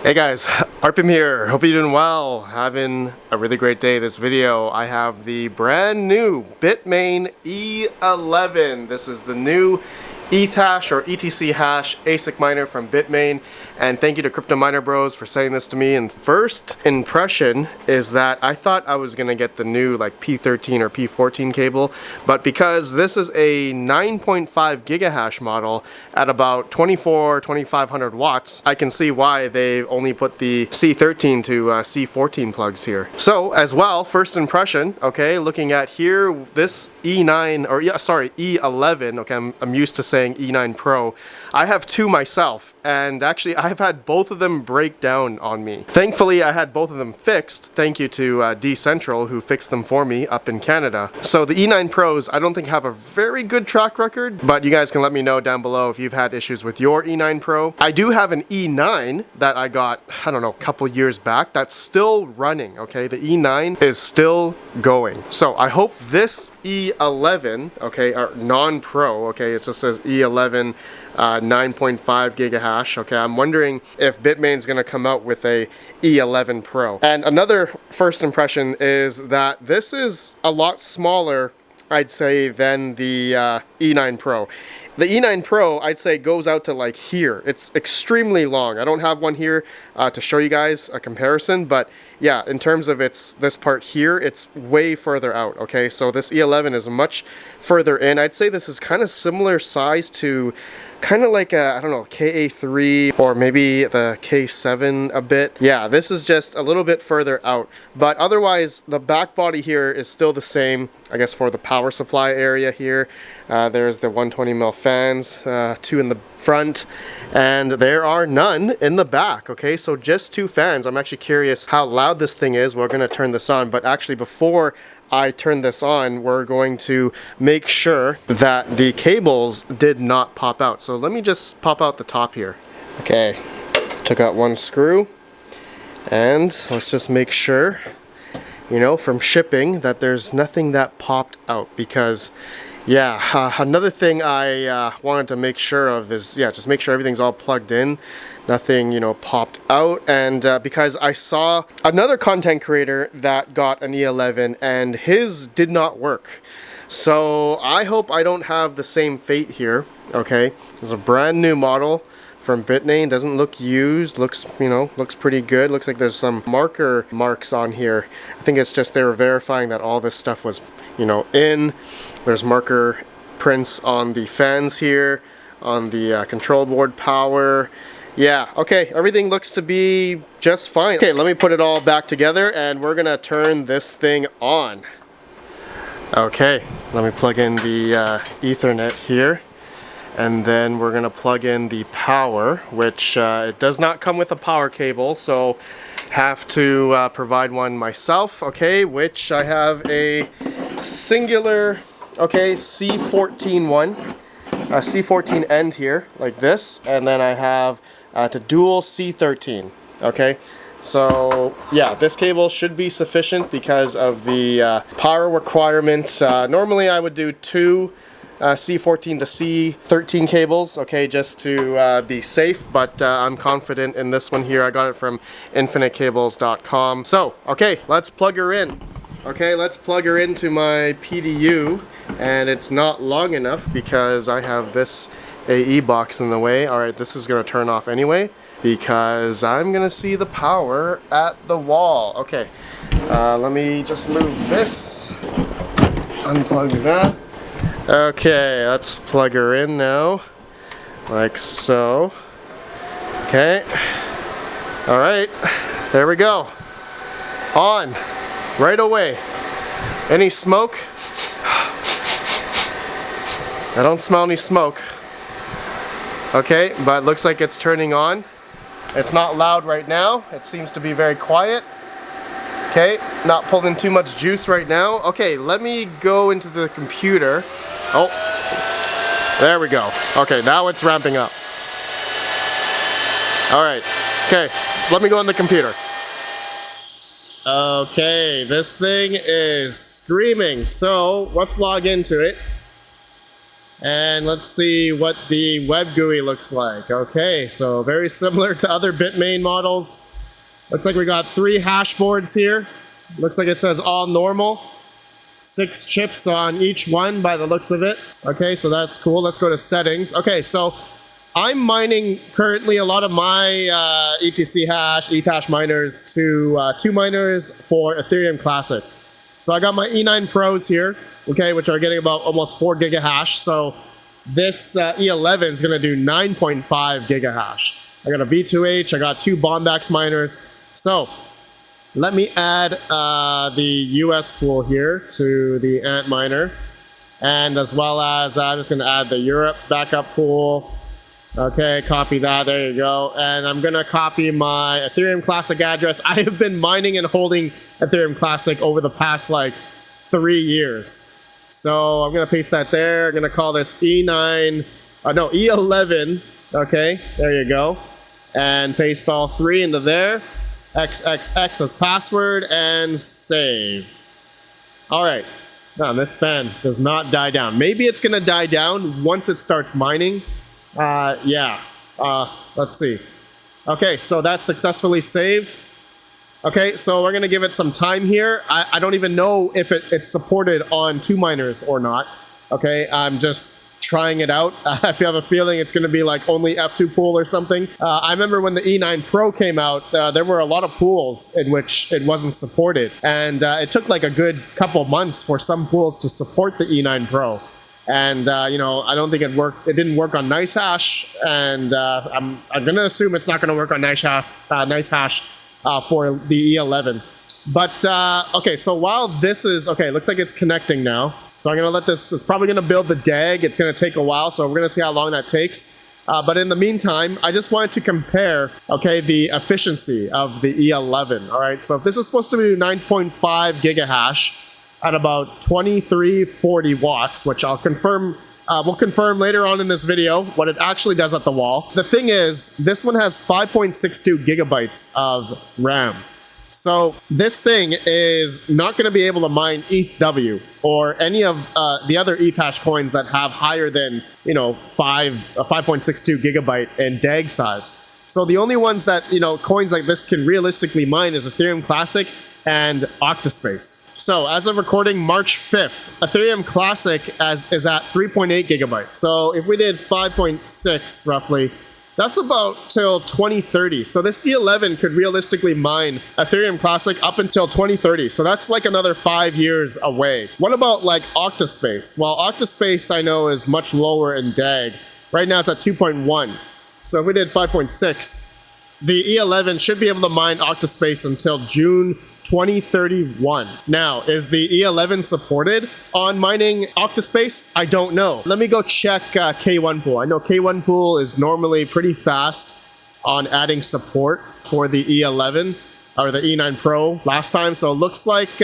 Hey guys, Arpim here. Hope you're doing well. Having a really great day. This video, I have the brand new Bitmain E11. This is the new ETH hash or ETC hash ASIC miner from Bitmain, and thank you to Crypto Miner Bros for sending this to me. And first impression is that I thought I was gonna get the new like P13 or P14 cable, but because this is a 9.5 gigahash model at about 2500 watts, I can see why they've only put the C13 to C14 plugs here. So as well, first impression, okay, looking at here, this E9 or E11, okay, I'm used to saying E9 Pro. I have two myself, and actually I've had both of them break down on me. Thankfully I had both of them fixed, thank you to Decentral who fixed them for me up in Canada. So the E9 Pros I don't think have a very good track record, but you guys can let me know down below if you've had issues with your E9 Pro. I do have an E9 that I got, I don't know, a couple years back that's still running, okay? The E9 is still going. So I hope this E11, okay, or non-pro, okay, it just says E11 9.5 gigahash. Okay, I'm wondering if Bitmain's gonna come out with a E11 Pro. And another first impression is that this is a lot smaller, I'd say, than the E9 Pro. The E9 Pro, I'd say, goes out to like here. It's extremely long. I don't have one here to show you guys a comparison, but yeah, in terms of this part here, it's way further out, okay? So this E11 is much further in. I'd say this is kind of similar size to kind of like a, I don't know, KA3 or maybe the K7 a bit. Yeah, this is just a little bit further out, but otherwise the back body here is still the same, I guess, for the power supply area here. There's the 120mm fans, two in the front, and there are none in the back, okay? So just two fans. I'm actually curious how loud this thing is. We're gonna turn this on, but actually before I turn this on, we're going to make sure that the cables did not pop out. So let me just pop out the top here. Okay, took out one screw, and let's just make sure, you know, from shipping that there's nothing that popped out, because yeah, another thing I wanted to make sure of is, yeah, just make sure everything's all plugged in. Nothing, you know, popped out. And because I saw another content creator that got an E11 and his did not work. So I hope I don't have the same fate here, okay? It's a brand new model from Bitmain. Doesn't look used, looks, you know, looks pretty good. Looks like there's some marks on here. I think it's just they were verifying that all this stuff was, you know, in. There's marker prints on the fans here, on the control board power. Yeah, okay, everything looks to be just fine. Okay, let me put it all back together and we're gonna turn this thing on. Okay, let me plug in the Ethernet here, and then we're gonna plug in the power, which it does not come with a power cable, so have to provide one myself, okay, which I have a singular, okay, C14 one, a C14 end here, like this, and then I have to dual C13, okay? So yeah, this cable should be sufficient because of the power requirements. Normally I would do two C14 to C13 cables, okay, just to be safe, but I'm confident in this one here. I got it from infinitecables.com. So, okay, let's plug her in. Okay, let's plug her into my PDU, and it's not long enough because I have this AE box in the way. Alright, this is going to turn off anyway because I'm going to see the power at the wall. Okay, let me just move this, unplug that. Okay, let's plug her in now, like so. Okay, alright, there we go. On, right away. Any smoke? I don't smell any smoke. Okay, but it looks like it's turning on. It's not loud right now. It seems to be very quiet. Okay, not pulling too much juice right now. Okay, let me go into the computer. Oh, there we go. Okay, now it's ramping up. Alright, okay, let me go on the computer. Okay, this thing is screaming, so let's log into it. And let's see what the web GUI looks like. Okay, so very similar to other Bitmain models. Looks like we got 3 hash boards here. Looks like it says all normal. 6 chips on each one by the looks of it. Okay, so that's cool. Let's go to settings. Okay, so I'm mining currently a lot of my ETC hash, ETH miners to 2 miners for Ethereum Classic. So I got my E9 Pros here, okay, which are getting about almost 4 gigahash. So this E11 is going to do 9.5 gigahash. I got a V2H, I got 2 Bombax miners. So let me add the US pool here to the Antminer. And as well as I'm just going to add the Europe backup pool. Okay, copy that, there you go. And I'm gonna copy my Ethereum Classic address. I have been mining and holding Ethereum Classic over the past like 3 years. So I'm gonna paste that there. I'm gonna call this E11, okay, there you go. And paste all 3 into there. XXX as password and save. All right, now this fan does not die down. Maybe it's gonna die down once it starts mining. Let's see. Okay, so that's successfully saved. Okay, so we're gonna give it some time here. I don't even know if it's supported on 2 miners or not. Okay, I'm just trying it out. I have a feeling it's gonna be like only F2 pool or something. I remember when the E9 Pro came out, there were a lot of pools in which it wasn't supported. And it took like a good couple months for some pools to support the E9 Pro. And you know, I don't think it worked. It didn't work on NiceHash, and I'm gonna assume it's not gonna work on NiceHash for the E11. But okay, so while this is okay, it looks like it's connecting now. So I'm gonna let this. It's probably gonna build the DAG. It's gonna take a while, so we're gonna see how long that takes. But in the meantime, I just wanted to compare, okay, the efficiency of the E11. All right, so if this is supposed to be 9.5 gigahash at about 2340 watts, which I'll confirm, we'll confirm later on in this video what it actually does at the wall. The thing is, this one has 5.62 gigabytes of RAM. So this thing is not going to be able to mine ETHW or any of the other ETH coins that have higher than, you know, 5.62 gigabyte in DAG size. So the only ones that, you know, coins like this can realistically mine is Ethereum Classic and Octaspace. So as of recording March 5th, Ethereum Classic is at 3.8 gigabytes. So if we did 5.6 roughly, that's about till 2030. So this E11 could realistically mine Ethereum Classic up until 2030. So that's like another 5 years away. What about like Octaspace? Well, Octaspace I know is much lower in DAG. Right now it's at 2.1. So if we did 5.6, the E11 should be able to mine Octaspace until June 2031. Now, is the E11 supported on mining Octaspace? I don't know. Let me go check K1 Pool. I know K1 Pool is normally pretty fast on adding support for the E11 or the E9 Pro last time. So it looks like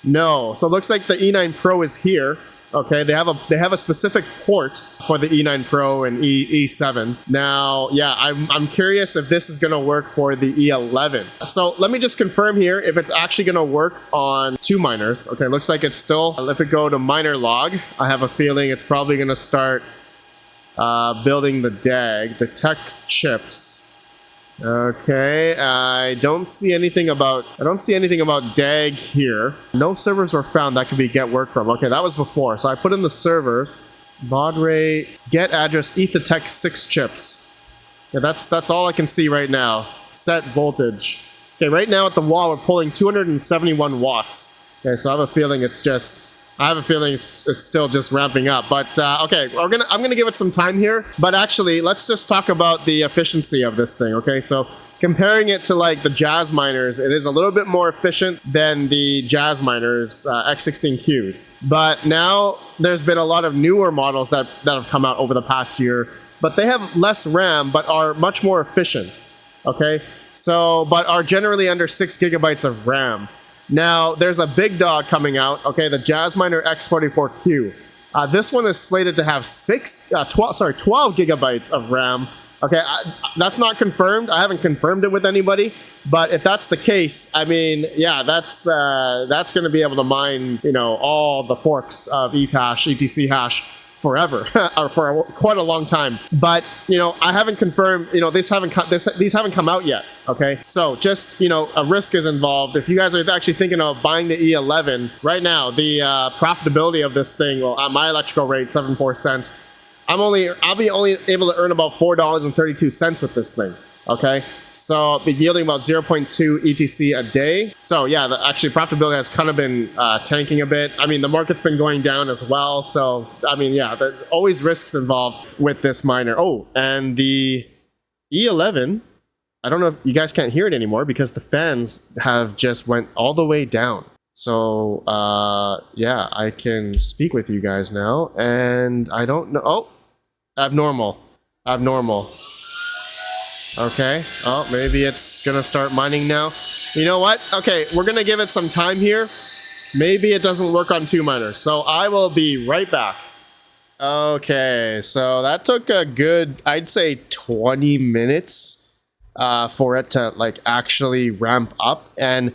no. So it looks like the E9 Pro is here. Okay, they have a specific port for the E9 Pro and E7. Now, yeah, I'm curious if this is going to work for the E11. So let me just confirm here if it's actually going to work on 2 miners. Okay, looks like it's still. If we go to miner log, I have a feeling it's probably going to start building the DAG, detect chips. Okay, I don't see anything about DAG here. No servers were found that could be get work from. Okay, that was before. So I put in the servers, baud rate, get address, ethtech 6 chips. Yeah, that's all I can see right now. Set voltage. Okay, right now at the wall we're pulling 271 watts. Okay, so I have a feeling it's still just ramping up. But okay, I'm gonna give it some time here. But actually, let's just talk about the efficiency of this thing. Okay, so comparing it to like the Jazz miners, it is a little bit more efficient than the Jazz miners X16Qs. But now there's been a lot of newer models that have come out over the past year, but they have less RAM but are much more efficient. Okay, so but are generally under 6 gigabytes of RAM. Now, there's a big dog coming out, okay, the Jazzminer X44Q. This one is slated to have 12 gigabytes of RAM. Okay, that's not confirmed. I haven't confirmed it with anybody, but if that's the case, I mean, yeah, that's going to be able to mine, you know, all the forks of eThash, ETC hash forever or for quite a long time. But you know, I haven't confirmed. You know, these haven't come out yet. Okay, so just, you know, a risk is involved. If you guys are actually thinking of buying the E11 right now, the profitability of this thing, well, at my electrical rate, 74 cents. I'll be only able to earn about $4.32 with this thing. Okay, so I'll be yielding about 0.2 ETC a day. So yeah, actually profitability has kind of been tanking a bit. I mean, the market's been going down as well. So I mean, yeah, there's always risks involved with this miner. Oh, and the E11, I don't know if you guys can't hear it anymore because the fans have just went all the way down. So yeah, I can speak with you guys now, and I don't know. Oh, abnormal. Okay, oh, maybe it's gonna start mining now. You know what? Okay, we're gonna give it some time here. Maybe it doesn't work on 2 miners, so I will be right back. Okay, so that took a good, I'd say 20 minutes for it to like actually ramp up. And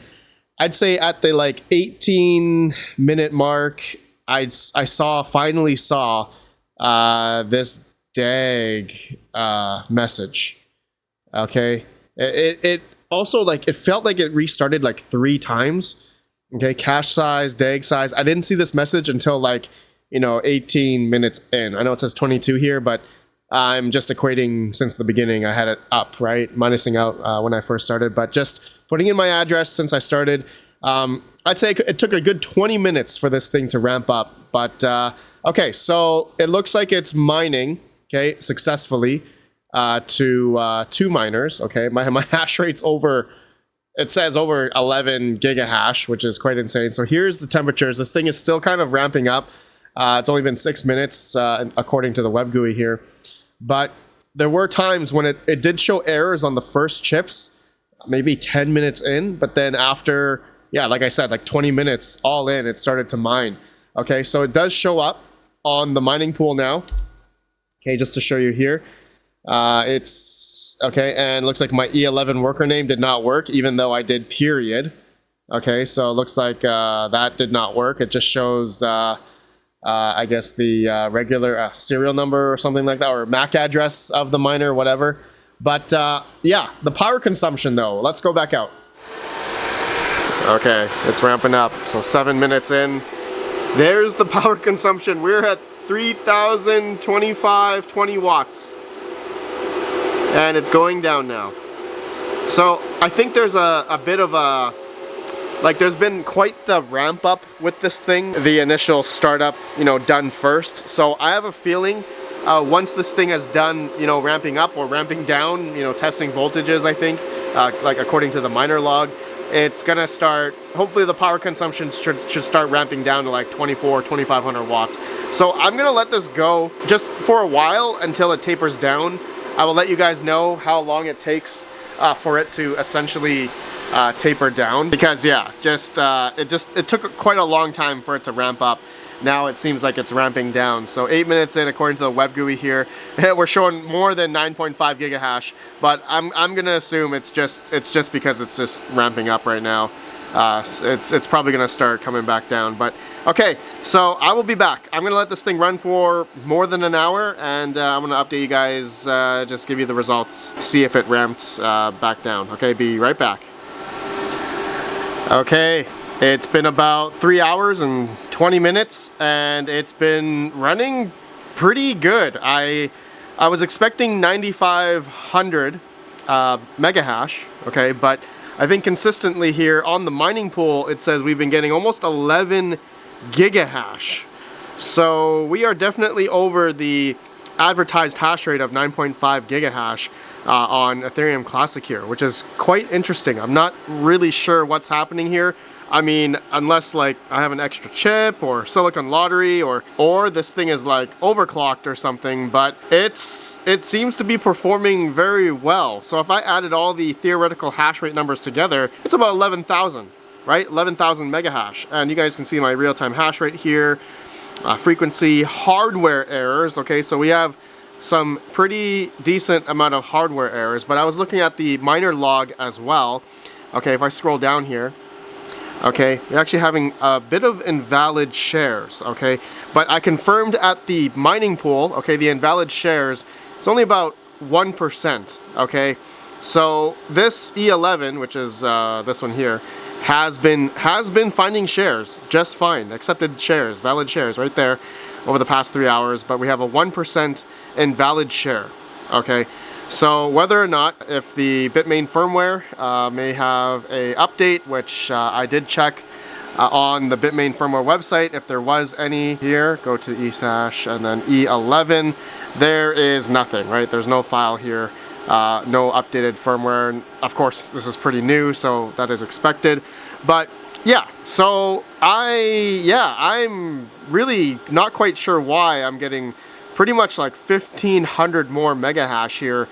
I'd say at the like 18-minute mark, I finally saw this DAG message. Okay, it also like it felt like it restarted like 3 times. Okay, cache size, DAG size. I didn't see this message until like, you know, 18 minutes in. I know it says 22 here, but I'm just equating since the beginning. I had it up, right, minusing out when I first started, but just putting in my address since I started. I'd say it took a good 20 minutes for this thing to ramp up. But okay, so it looks like it's mining, okay, successfully. To 2 miners. Okay, my hash rate's over, it says over 11 gigahash, which is quite insane. So here's the temperatures. This thing is still kind of ramping up. It's only been 6 minutes according to the web GUI here, but there were times when it did show errors on the first chips, maybe 10 minutes in, but then after, yeah, like I said, like 20 minutes all in, it started to mine. Okay, so it does show up on the mining pool now. Okay, just to show you here. It's okay, and looks like my E11 worker name did not work, even though I did period. Okay, so it looks like that did not work. It just shows, I guess, the regular serial number or something like that, or MAC address of the miner, whatever. But yeah, the power consumption though, let's go back out. Okay, it's ramping up. So 7 minutes in, there's the power consumption. We're at 3,020 watts. And it's going down now. So I think there's a bit of a, like there's been quite the ramp up with this thing. The initial startup, you know, done first. So I have a feeling once this thing is done, you know, ramping up or ramping down, you know, testing voltages, I think, like according to the miner log, it's gonna start, hopefully the power consumption should start ramping down to like 2,500 watts. So I'm gonna let this go just for a while until it tapers down. I will let you guys know how long it takes for it to essentially taper down, because yeah, it took quite a long time for it to ramp up. Now it seems like it's ramping down. So 8 minutes in, according to the web GUI here, we're showing more than 9.5 gigahash, but I'm gonna assume it's just because it's just ramping up right now. It's probably gonna start coming back down. But okay, so I will be back. I'm gonna let this thing run for more than an hour, and I'm gonna update you guys, just give you the results, see if it ramped back down. Okay, be right back. Okay, it's been about 3 hours and 20 minutes, and it's been running pretty good. I was expecting 9,500 megahash, okay, but I think consistently here on the mining pool, it says we've been getting almost 11 gigahash. So we are definitely over the advertised hash rate of 9.5 gigahash on Ethereum Classic here, which is quite interesting. I'm not really sure what's happening here. I mean, unless like I have an extra chip or Silicon Lottery or this thing is like overclocked or something, but it seems to be performing very well. So if I added all the theoretical hash rate numbers together, it's about 11,000, right? 11,000 megahash. And you guys can see my real-time hash rate here, frequency, hardware errors. Okay, so we have some pretty decent amount of hardware errors, but I was looking at the miner log as well. Okay, if I scroll down here, Okay, you're actually having a bit of invalid shares, okay? But I confirmed at the mining pool, okay, the invalid shares, it's only about 1%, okay? So this E11, which is this one here, has been finding shares just fine, accepted shares, valid shares right there over the past 3 hours, but we have a 1% invalid share, okay? So whether or not, if the Bitmain firmware may have a update, which I did check on the Bitmain firmware website, if there was any here, go to eSash and then E11, there is nothing, right? There's no file here, no updated firmware. Of course, this is pretty new, so that is expected. But yeah, so I'm really not quite sure why I'm getting pretty much like 1,500 more mega hash here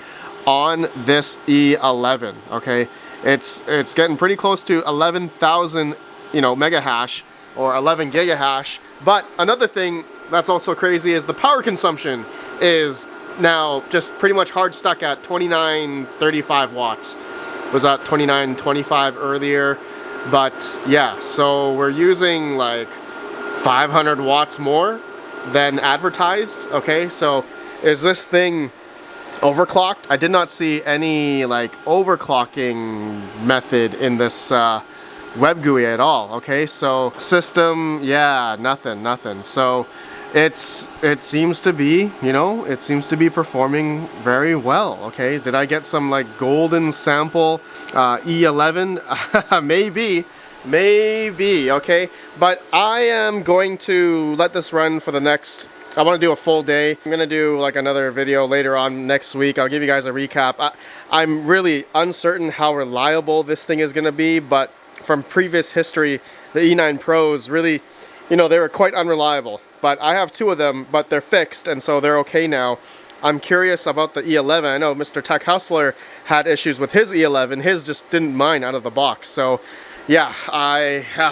on this E11. Okay, it's getting pretty close to 11,000, you know, mega hash or 11 giga hash. But another thing that's also crazy is the power consumption is now just pretty much hard stuck at 2935 watts. It was at 2925 earlier, but yeah, so we're using like 500 watts more than advertised. Okay, so is this thing overclocked? I did not see any like overclocking method in this web GUI at all. Okay, so system, yeah, nothing. So it seems to be, you know, it seems to be performing very well. Okay, did I get some like golden sample E11? maybe, okay, but I am going to let this run for the next, I want to do a full day. I'm gonna do like another video later on next week. I'll give you guys a recap. I'm really uncertain how reliable this thing is gonna be, but from previous history, the E9 Pros really, you know, they were quite unreliable. But I have two of them, but they're fixed, and so they're okay now. I'm curious about the E11. I know Mr. Tech Hustler had issues with his E11. His just didn't mine out of the box. So yeah,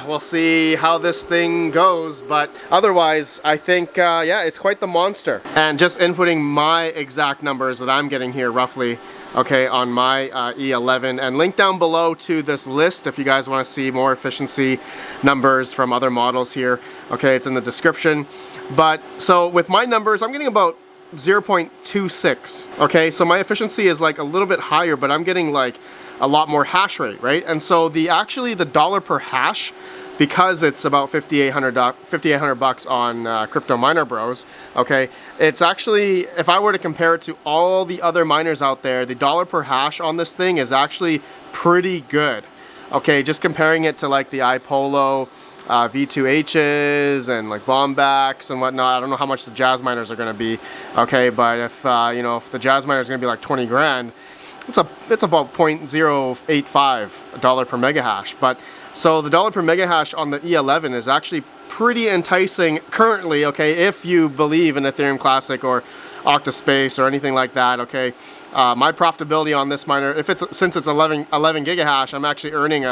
we'll see how this thing goes, but otherwise, I think, yeah, it's quite the monster. And just inputting my exact numbers that I'm getting here, roughly, okay, on my E11, and link down below to this list if you guys want to see more efficiency numbers from other models here. Okay, it's in the description. But, so with my numbers, I'm getting about 0.26, okay, so my efficiency is like a little bit higher, but I'm getting like a lot more hash rate, right? And so actually the dollar per hash, because it's about $5,800 on Crypto Miner Bros, okay, it's actually, if I were to compare it to all the other miners out there, the dollar per hash on this thing is actually pretty good. Okay, just comparing it to like the iPolo V2H's and like Bombax and whatnot. I don't know how much the Jazz miners are going to be, okay, but if you know, if the Jazz miner is going to be like 20 grand, it's about $0.085 per mega hash. But so the dollar per mega hash on the E11 is actually pretty enticing currently, okay, if you believe in Ethereum Classic or Octaspace or anything like that, okay. My profitability on this miner, since it's 11 giga hash, I'm actually earning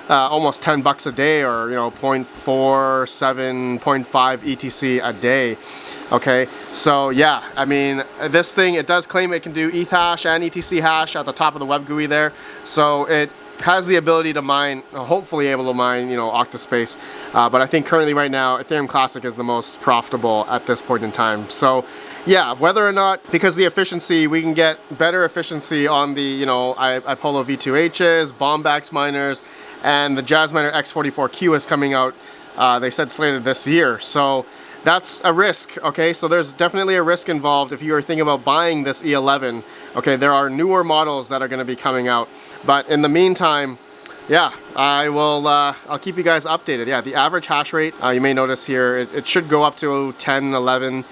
almost $10 a day, or, you know, 0.47, 0.5 ETC a day. Okay, so yeah, I mean, this thing, it does claim it can do ETH hash and ETC hash at the top of the web GUI there. So it has the ability to mine, hopefully able to mine, you know, Octaspace. But I think currently right now, Ethereum Classic is the most profitable at this point in time. So yeah, whether or not, because the efficiency, we can get better efficiency on the, you know, iPolo V2H's, Bombax miners, and the Jazz Miner X44Q is coming out, they said slated this year. So that's a risk, okay? So there's definitely a risk involved if you are thinking about buying this E11. Okay, there are newer models that are going to be coming out. But in the meantime, yeah, I'll keep you guys updated. Yeah, the average hash rate, you may notice here, it should go up to 10, 11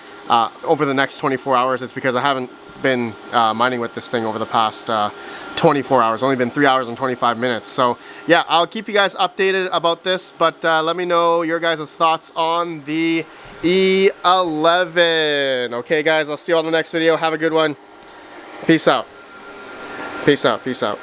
over the next 24 hours. It's because I haven't been mining with this thing over the past 24 hours. Only been 3 hours and 25 minutes. So yeah, I'll keep you guys updated about this, but let me know your guys' thoughts on the E11. Okay guys, I'll see you on the next video. Have a good one. Peace out. Peace out. Peace out.